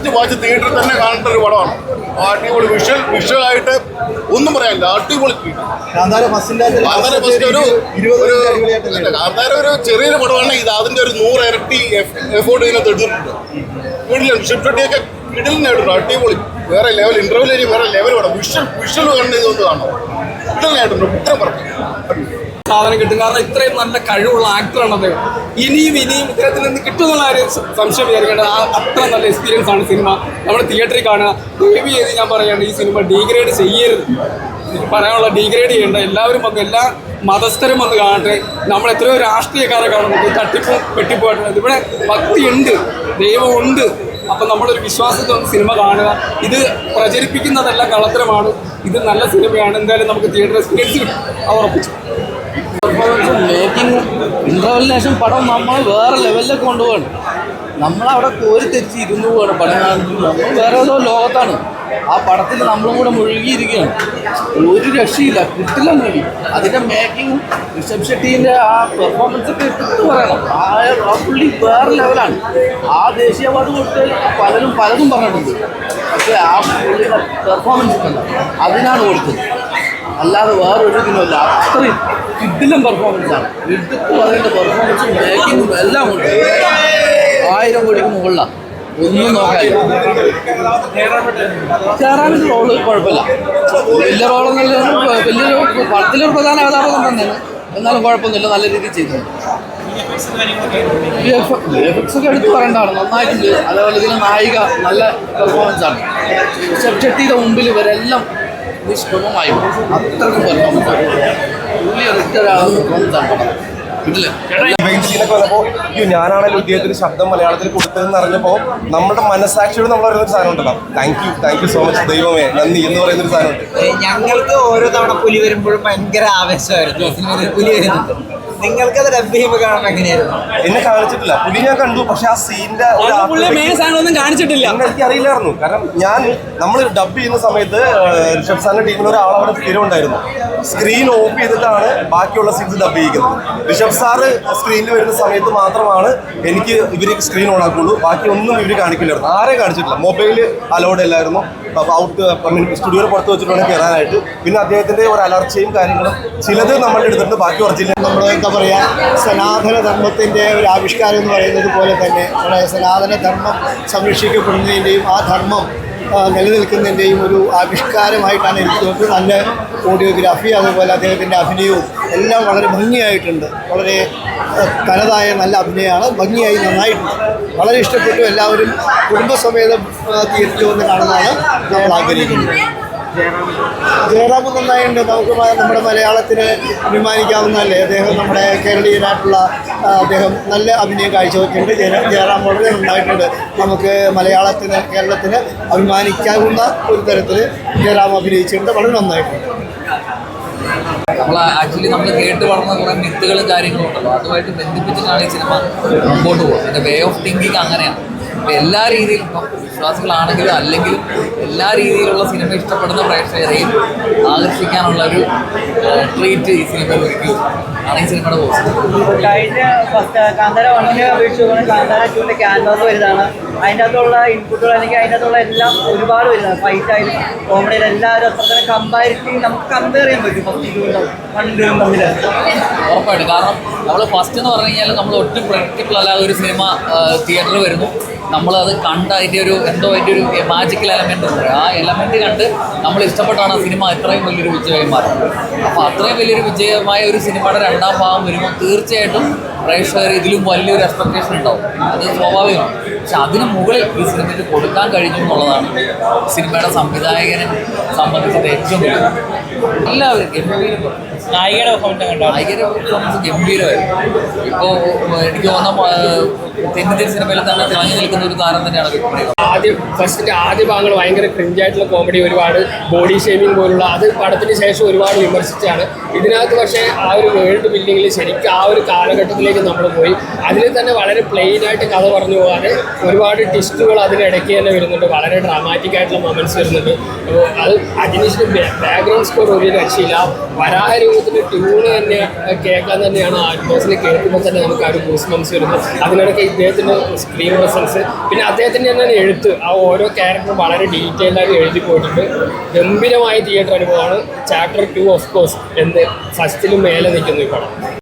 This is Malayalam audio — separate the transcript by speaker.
Speaker 1: മസ്റ്റ് വാച്ച് തിയേറ്ററിൽ തന്നെ കാണേണ്ട ഒരു പടമാണ്. അടിപൊളി വിഷ്വലായിട്ട് ഒന്നും പറയാനില്ല, അടിപൊളി. കാന്താര ഒരു ചെറിയൊരു പടമാണ് ഇത്, അതിന്റെ ഒരു 100 ഇരട്ടി എഫോർട്ട് ഇതിനകത്ത് എടുത്തിട്ടുണ്ട്. ഷിഫ്റ്റൊക്കെ കിടലിനായിട്ടുണ്ട്, അടിപൊളി. വേറെ ലെവൽ ഇന്റർവ്യൂ വേറെ ലെവൽ വേണം. വിഷ്വൽ കണ്ട് ഇതൊന്ന് കാണണം. കിടലിനായിട്ടുണ്ട്, കുറ്റം പറഞ്ഞു
Speaker 2: സാധനം കിട്ടും. കാരണം ഇത്രയും നല്ല കഴിവുള്ള ആക്ടറാണ് അദ്ദേഹം. ഇനിയും ഇദ്ദേഹത്തിൽ നിന്ന് കിട്ടുമെന്നുള്ള ഒരു സംശയം വിചാരിക്കേണ്ടത്. അത്ര നല്ല എക്സ്പീരിയൻസ് ആണ് സിനിമ. നമ്മൾ തിയേറ്ററിൽ കാണുക. ദയവ് ചെയ്ത് ഞാൻ പറയുകയാണ്, ഈ സിനിമ ഡീഗ്രേഡ് ചെയ്യരുത്. പറയാനുള്ള ഡീഗ്രേഡ് ചെയ്യേണ്ട. എല്ലാവരും വന്ന് എല്ലാ മതസ്ഥരും വന്ന് കാണട്ടെ. നമ്മൾ എത്രയോ രാഷ്ട്രീയക്കാരെ കാണുന്നുണ്ട്, തട്ടിപ്പും വെട്ടിപ്പോയിട്ട്. ഇവിടെ ഭക്തിയുണ്ട്, ദൈവമുണ്ട്. അപ്പം നമ്മളൊരു വിശ്വാസത്തോടെ സിനിമ കാണുക. ഇത് പ്രചരിപ്പിക്കുന്നതല്ല, കള്ളത്തരമാണ്. ഇത് നല്ല സിനിമയാണ്. എന്തായാലും നമുക്ക് തിയേറ്റർ എക്സ്പീരിയൻസ് കിട്ടും, അത് ഉറപ്പിച്ചു.
Speaker 3: മേക്കിംഗ് ഇൻ്റർവെല്ലിന് ശേഷം പടം നമ്മൾ വേറെ ലെവലിലേക്ക് കൊണ്ടുപോകണം. നമ്മളവിടെ കോരിത്തെരിച്ച് ഇരുന്ന് പോവാണ് പടം കാണുന്നത്. നമ്മൾ വേറെ ഏതോ ലോകത്താണ്. ആ പടത്തിൽ നമ്മളും കൂടെ മുഴുകിയിരിക്കുകയാണ്. ഒരു രക്ഷയില്ല, കിട്ടില്ല മൂവി. അതിൻ്റെ മേക്കിങ്ങും ഋഷഭ് ഷെട്ടീൻ്റെ ആ പെർഫോമൻസൊക്കെ ഇട്ടിട്ട് പറയണം. ആ പുള്ളി വേറെ ലെവലാണ്. ആ ദേശീയ അവാർഡ് കൊടുത്ത് പലതും പറഞ്ഞിട്ടുണ്ട്. പക്ഷേ ആ പുള്ളിയുടെ പെർഫോമൻസ് ഉണ്ടല്ലോ, അതിനാണ് കൊടുത്തത്. അല്ലാതെ വേറൊരു ഇതിനുമില്ല. അത്രയും കിഡിലും പെർഫോമൻസാണ്. എടുത്ത് പറയേണ്ട പെർഫോമൻസും മേക്കിങ്ങും എല്ലാം ഉണ്ട്. 1000 കോടിക്ക് മുകളിലാണ്. ഒന്നും നോക്കാനില്ല. ജയറാമിൻ്റെ റോള് കുഴപ്പമില്ല. വലിയ റോളെന്നല്ല, വലിയൊരു പടത്തിലൊരു പ്രധാന കഥാപാത്രം തന്നെയാണ്. എന്നാലും കുഴപ്പമൊന്നുമില്ല, നല്ല രീതിയിൽ ചെയ്തിട്ടുണ്ട്. VFX ഒക്കെ എടുത്ത് പറയേണ്ടതാണ്, നന്നായിട്ടുണ്ട്. അതേപോലെ ഇതിന് നായിക നല്ല പെർഫോമൻസാണ്. ഋഷഭ് ഷെട്ടിയുടെ മുമ്പിൽ ഇവരെല്ലാം നിഷ്പ്രഭമായി. അത്രക്കും പെർഫോമൻസാണ്. പുള്ളി റിട്ടയറാകുന്ന പെർഫോമൻസാണ്.
Speaker 4: ഞാനാണല്ലോ ഇദ്ദേഹത്തിന് ശബ്ദം മലയാളത്തിൽ കൊടുത്തതെന്ന് അറിഞ്ഞപ്പോൾ നമ്മുടെ മനസ്സാക്ഷിയോട് നമ്മൾ പറയുന്ന ഒരു സാധനം ഉണ്ടല്ലോ. താങ്ക് യു സോ മച്ച് ദൈവമേ, നന്ദി എന്ന് പറയുന്ന ഒരു സാധനമുണ്ട്.
Speaker 5: ഞങ്ങൾക്ക് ഓരോ തവണ പുലി വരുമ്പോഴും ഭയങ്കര ആവേശമായിരുന്നു. സിനിമയിൽ പുലി വരുന്നുണ്ട്. നിങ്ങൾക്കത് ഡബ് ചെയ്യുമ്പോൾ കാണാൻ എങ്ങനെയായിരുന്നു?
Speaker 4: എന്നെ കാണിച്ചിട്ടില്ല, പുലി ഞാൻ കണ്ടു. പക്ഷെ ആ സീനിന്റെ
Speaker 2: കാണിച്ചിട്ടില്ല.
Speaker 4: എനിക്ക് അറിയില്ലായിരുന്നു. കാരണം നമ്മൾ ഡബ് ചെയ്യുന്ന സമയത്ത് ഋഷഭ് സാറിന്റെ ടീമിൽ ഒരാൾ അവിടെ സ്ഥിരം ഉണ്ടായിരുന്നു. സ്ക്രീൻ ഓഫ് ചെയ്തിട്ടാണ് ബാക്കിയുള്ള സീൻസ് ഡബ് ചെയ്യുന്നത്. ഋഷഭ് സാറ് സ്ക്രീനിൽ വരുന്ന സമയത്ത് മാത്രമാണ് എനിക്ക് ഇവര് സ്ക്രീൻ ഓൺ ആക്കുള്ളൂ. ബാക്കി ഒന്നും ഇവര് കാണിക്കില്ലായിരുന്നു. ആരെയും കാണിച്ചിട്ടില്ല. മൊബൈല് അലൗഡ് അല്ലായിരുന്നു. ഔട്ട് സ്റ്റുഡിയോയിൽ പുറത്ത് വെച്ചിട്ടാണ് കയറാനായിട്ട്. പിന്നെ അദ്ദേഹത്തിന്റെ ഒരു അലർച്ചയും കാര്യങ്ങളും ചിലത് നമ്മൾ എടുത്തിട്ട് ബാക്കി ഒറിജിനൽ
Speaker 6: നമ്മൾ എന്താ പറയുക, സനാതന ധർമ്മത്തിൻ്റെ ഒരു ആവിഷ്കാരം എന്ന് പറയുന്നത് പോലെ തന്നെ സനാതന ധർമ്മം സംരക്ഷിക്കപ്പെടുന്നതിൻ്റെയും ആ ധർമ്മം നിലനിൽക്കുന്നതിൻ്റെയും ഒരു ആവിഷ്കാരമായിട്ടാണ് എനിക്ക് തോന്നുന്നത്. നല്ല ഓഡിയോഗ്രാഫി, അതുപോലെ അദ്ദേഹത്തിൻ്റെ അഭിനയവും എല്ലാം വളരെ ഭംഗിയായിട്ടുണ്ട്. വളരെ തനതായ നല്ല അഭിനയമാണ്. ഭംഗിയായി നന്നായിട്ടുണ്ട്. വളരെ ഇഷ്ടപ്പെട്ടു. എല്ലാവരും കുടുംബസമേതം തിയേറ്ററിൽ വന്ന് കാണുന്നതാണ് നമ്മൾ ആഗ്രഹിക്കുന്നത്. ജയറാം നന്നായിട്ടുണ്ട്. നമുക്ക് നമ്മുടെ മലയാളത്തിന് അഭിമാനിക്കാവുന്നതല്ലേ. അദ്ദേഹം നമ്മുടെ കേരളീയനായിട്ടുള്ള അദ്ദേഹം നല്ല അഭിനയം കാഴ്ചവെച്ചിട്ടുണ്ട്. ജയറാം വളരെ നന്നായിട്ടുണ്ട്. നമുക്ക് കേരളത്തിന് അഭിമാനിക്കാവുന്ന ഒരു തരത്തിൽ ജയറാം അഭിനയിച്ചിട്ടുണ്ട്. വളരെ നന്നായിട്ടുണ്ട്.
Speaker 3: നമ്മൾ കേട്ട് വളർന്ന കുറേ മിത്തുകളും കാര്യങ്ങളും ഉണ്ടല്ലോ, അതുമായിട്ട് ബന്ധിപ്പിച്ചിട്ടാണ് ഈ സിനിമ മുമ്പോട്ട് പോകുന്നത്. അതിൻ്റെ വേ ഓഫ് തിങ്കിങ് അങ്ങനെയാണ്. അപ്പോൾ എല്ലാ രീതിയിലും ഇപ്പം വിശ്വാസികളാണെങ്കിലും അല്ലെങ്കിലും എല്ലാ രീതിയിലുള്ള സിനിമ ഇഷ്ടപ്പെടുന്ന പ്രേക്ഷകരെയും ആകർഷിക്കാനുള്ള ഒരു ട്രീറ്റ് ഈ സിനിമയിൽ ഒരുക്കി ആണ് ഈ സിനിമയുടെ പോസ്റ്റ്.
Speaker 5: കഴിഞ്ഞ കാന്താര 1-നെ അപേക്ഷിച്ച് കാന്താര 2-ന്റെ ക്യാൻവാസ് വരുന്നതാണ്. അതിൻ്റെ അകത്തുള്ള ഇൻപുട്ടുകൾ അല്ലെങ്കിൽ അതിൻ്റെ അകത്തുള്ള എല്ലാം ഒരുപാട് വരുന്നത്. ഫൈറ്റായാലും കോമഡിയിൽ എല്ലാവരും അത്രത്തന്നെ കമ്പാരിറ്റീവ് നമുക്ക് കമ്പയർ ചെയ്യാൻ പറ്റും. ഫസ്റ്റ് തമ്മിൽ
Speaker 3: ഉറപ്പായിട്ട്. കാരണം നമ്മൾ ഫസ്റ്റ് എന്ന് പറഞ്ഞു കഴിഞ്ഞാൽ നമ്മൾ ഒട്ടും പ്രഡിക്റ്റബിൾ അല്ലാതെ ഒരു സിനിമ തിയേറ്ററിൽ വരുന്നു. നമ്മളത് കണ്ട് അതിൻ്റെ ഒരു ഒരു മാജിക്കൽ എലമെൻ്റ് ഉണ്ട്. ആ എലമെൻ്റ് കണ്ട് നമ്മൾ ഇഷ്ടപ്പെട്ടാണ് ആ സിനിമ ഇത്രയും വലിയൊരു വിജയമായി മാറുന്നത്. അപ്പോൾ അത്രയും വലിയൊരു വിജയമായ ഒരു സിനിമയുടെ 2ാം ഭാഗം വരുമ്പോൾ തീർച്ചയായിട്ടും പ്രേക്ഷകർ ഇതിലും വലിയൊരു എക്സ്പെക്ടേഷൻ ഉണ്ടാവും. അത് സ്വാഭാവികമാണ്. പക്ഷെ അതിന് മുകളിൽ ഈ സിനിമയ്ക്ക് കൊടുക്കാൻ കഴിഞ്ഞു എന്നുള്ളതാണ് സിനിമയുടെ സംവിധായകനെ സംബന്ധിച്ചത് ഏറ്റവും വലിയ. എല്ലാവരും
Speaker 5: നായികയുടെ
Speaker 3: പെർഫോമൻസ് ഗംഭീരമായിരുന്നു. ഇപ്പോൾ എനിക്ക് തോന്നുന്ന തെന്നിന്ത്യൻ സിനിമയിൽ തന്നെ തിളങ്ങി നിൽക്കുന്ന ഒരു താരം തന്നെയാണ് വിക്രമൻ.
Speaker 2: ഫസ്റ്റിൻ്റെ ആദ്യ ഭാഗങ്ങൾ ഭയങ്കര ക്രിഞ്ചായിട്ടുള്ള കോമഡി, ഒരുപാട് ബോഡി ഷേമിങ് പോലുള്ള, അത് പടത്തിന് ശേഷം ഒരുപാട് വിമർശിച്ചാണ്. ഇതിനകത്ത് പക്ഷേ ആ ഒരു വേൾഡ് ബിൽഡിങ്ങിൽ ശരിക്കും ആ ഒരു കാലഘട്ടത്തിലേക്ക്
Speaker 7: സ്റ്റോറിയിലേക്ക് നമ്മൾ പോയി. അതിൽ തന്നെ വളരെ പ്ലെയിനായിട്ട് കഥ പറഞ്ഞു പോകാതെ ഒരുപാട് ട്വിസ്റ്റുകൾ അതിനിടയ്ക്ക് തന്നെ വരുന്നുണ്ട്. വളരെ ഡ്രാമാറ്റിക് ആയിട്ടുള്ള മൊമെന്റ്സ് വരുന്നുണ്ട്. അത് അജനീഷിൻ്റെ ബാക്ക്ഗ്രൗണ്ട് സ്കോർ ഒരു രക്ഷയില്ല. വരാഹ രൂപത്തിൻ്റെ ട്യൂണ് തന്നെ കേൾക്കാൻ തന്നെയാണ് ആൽബോസിൽ കേൾക്കുമ്പോൾ തന്നെ നമുക്ക് ആ ഒരു ഗൂസ് ബംസ് വരുന്നത്. അതിനിടയ്ക്ക് ഇദ്ദേഹത്തിൻ്റെ സ്ക്രീൻ പ്രസൻസ്, പിന്നെ അദ്ദേഹത്തിൻ്റെ തന്നെ എഴുത്ത്, ആ ഓരോ ക്യാരക്ടറും വളരെ ഡീറ്റെയിൽഡായിട്ട് എഴുതി പോയിട്ടുണ്ട്. ഗംഭീരമായ തിയേറ്റർ അനുഭവമാണ്. ചാപ്റ്റർ 2 ഓഫ് കോഴ്സ് എന്ന് ഫസ്റ്റിലും മേലെ നിൽക്കുന്നു ഈ പടം.